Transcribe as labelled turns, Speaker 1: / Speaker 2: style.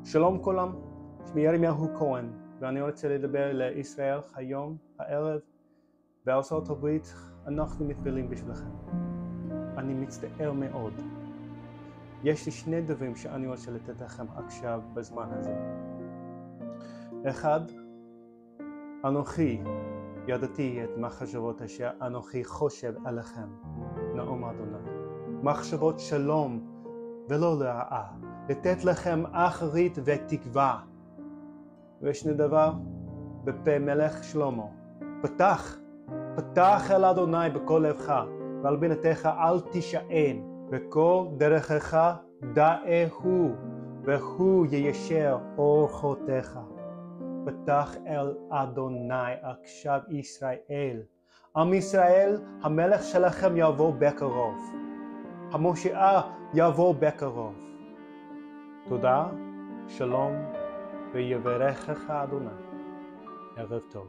Speaker 1: שלום כולם, שמי ירמיהו כהן, ואני רוצה לדבר לישראל היום, הערב, בארצות הברית. אנחנו מתפללים בשבילכם. אני מצטער מאוד. יש לי שני דברים שאני רוצה לתת לכם עכשיו בזמן הזה. אחד, אנוכי ידעתי את מחשבות אשר אנוכי חושב עליכם, נאום אדוני. מחשבות שלום ולא לרעה, לתת לכם אחרית ותקווה. וישנו דבר בפה מלך שלמה, פתח אל אדוני בכל לבך, ועל בינתך אל תישען, בכל דרכך דעהו, והוא יישר אורחותיך. פתח אל אדוני עכשיו ישראל. עם ישראל, המלך שלכם יבוא בקרוב. המושיע יבוא בקרוב. תודה, שלום, ויברכך אדוני. ערב טוב.